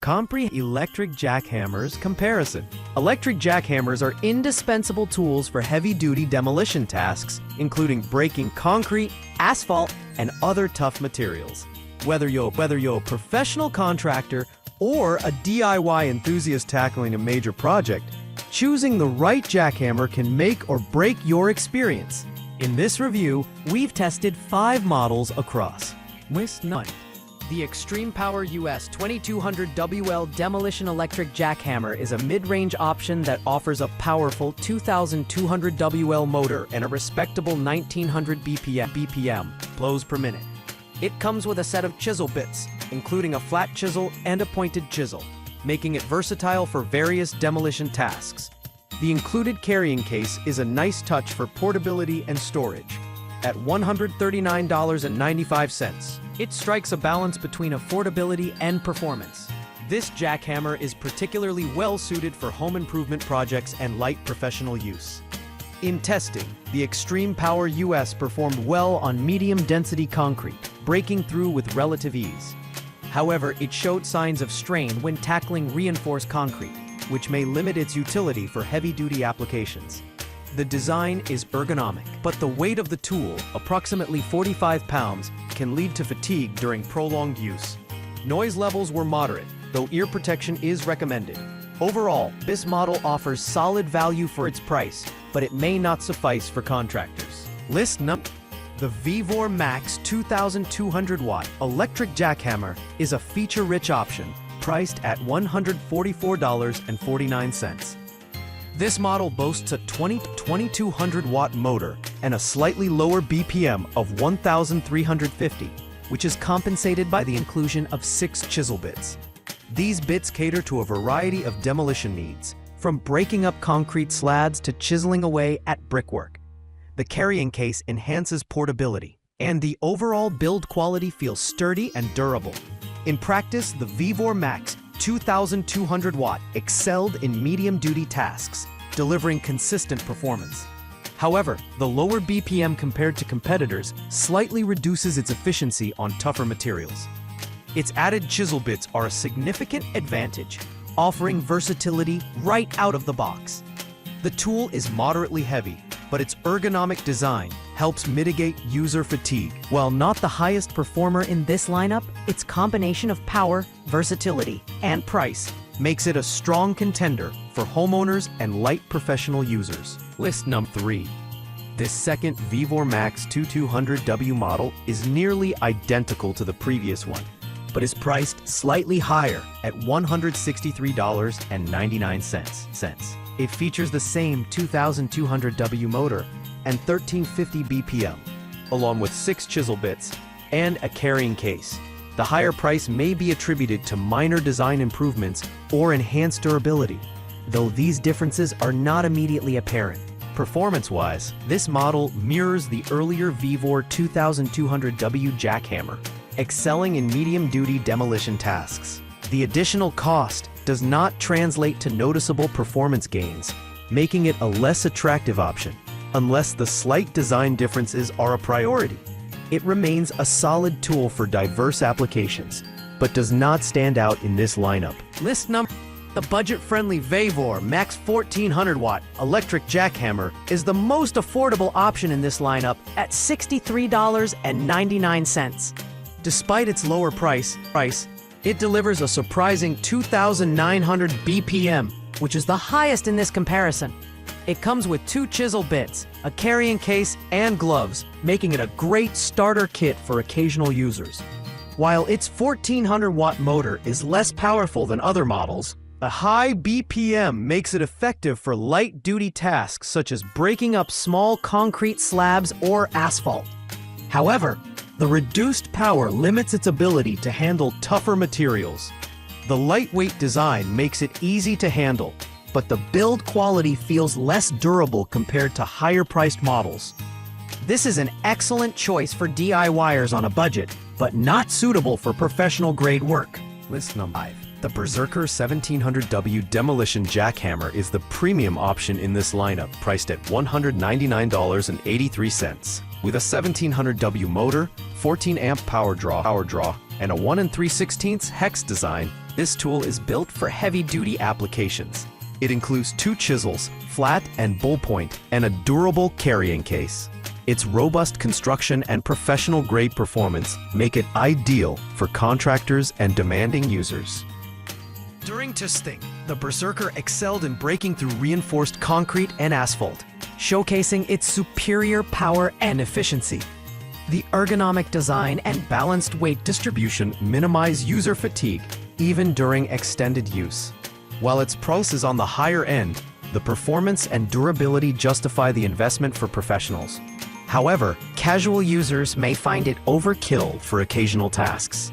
Comprehensive electric jackhammers comparison. Electric jackhammers are indispensable tools for heavy-duty demolition tasks, including breaking concrete, asphalt, and other tough materials. Whether you're a professional contractor or a DIY enthusiast tackling a major project, choosing the right jackhammer can make or break your experience. In this review, we've tested 5 models across. List 9. The Extreme Power US 2200 WL Demolition Electric Jackhammer is a mid-range option that offers a powerful 2200 WL motor and a respectable 1900 BPM blows per minute. It comes with a set of chisel bits, including a flat chisel and a pointed chisel, making it versatile for various demolition tasks. The included carrying case is a nice touch for portability and storage. At $139.95, it strikes a balance between affordability and performance. This jackhammer is particularly well suited for home improvement projects and light professional use. In testing, the Extreme Power US performed well on medium-density concrete, breaking through with relative ease. However, it showed signs of strain when tackling reinforced concrete, which may limit its utility for heavy-duty applications. The design is ergonomic, but the weight of the tool, approximately 45 pounds, can lead to fatigue during prolonged use. Noise levels were moderate, though ear protection is recommended. Overall, this model offers solid value for its price, but it may not suffice for contractors. List number. The Vevor Max 2200 watt electric jackhammer is a feature-rich option, priced at $144.49. This model boasts a 2200 watt motor and a slightly lower BPM of 1350, which is compensated by the inclusion of 6 chisel bits. These bits cater to a variety of demolition needs, from breaking up concrete slabs to chiseling away at brickwork. The carrying case enhances portability, and the overall build quality feels sturdy and durable. In practice, the Vevor Max 2200 watt excelled in medium-duty tasks, delivering consistent performance. However, the lower BPM compared to competitors slightly reduces its efficiency on tougher materials. Its added chisel bits are a significant advantage, offering versatility right out of the box. The tool is moderately heavy, but its ergonomic design helps mitigate user fatigue. While not the highest performer in this lineup, its combination of power, versatility, and price makes it a strong contender for homeowners and light professional users. List number 3. This second Vevor Max 2200W model is nearly identical to the previous one, but is priced slightly higher at $163.99. It features the same 2200W motor and 1350 BPM, along with 6 chisel bits and a carrying case. The higher price may be attributed to minor design improvements or enhanced durability, though these differences are not immediately apparent. Performance-wise, this model mirrors the earlier Vevor 2200W jackhammer, excelling in medium-duty demolition tasks. The additional cost does not translate to noticeable performance gains, making it a less attractive option, unless the slight design differences are a priority. It remains a solid tool for diverse applications, but does not stand out in this lineup. List number. The budget-friendly Vevor Max 1400 watt electric jackhammer is the most affordable option in this lineup at $63.99. Despite its lower price, it delivers a surprising 2,900 BPM, which is the highest in this comparison. It comes with 2 chisel bits, a carrying case, and gloves, making it a great starter kit for occasional users. While its 1400 watt motor is less powerful than other models, a high BPM makes it effective for light-duty tasks such as breaking up small concrete slabs or asphalt. However, the reduced power limits its ability to handle tougher materials. The lightweight design makes it easy to handle, but the build quality feels less durable compared to higher-priced models. This is an excellent choice for DIYers on a budget, but not suitable for professional-grade work. List number 5. The Berserker 1700W Demolition Jackhammer is the premium option in this lineup, priced at $199.83. With a 1700W motor, 14-amp power draw, and a 1 3/16 hex design, This tool is built for heavy-duty applications. It includes 2 chisels, flat and ballpoint, and a durable carrying case. Its robust construction and professional-grade performance make it ideal for contractors and demanding users. During testing, the Berserker excelled in breaking through reinforced concrete and asphalt, showcasing its superior power and efficiency. The ergonomic design and balanced weight distribution minimize user fatigue even during extended use. While its price is on the higher end, the performance and durability justify the investment for professionals. However, casual users may find it overkill for occasional tasks.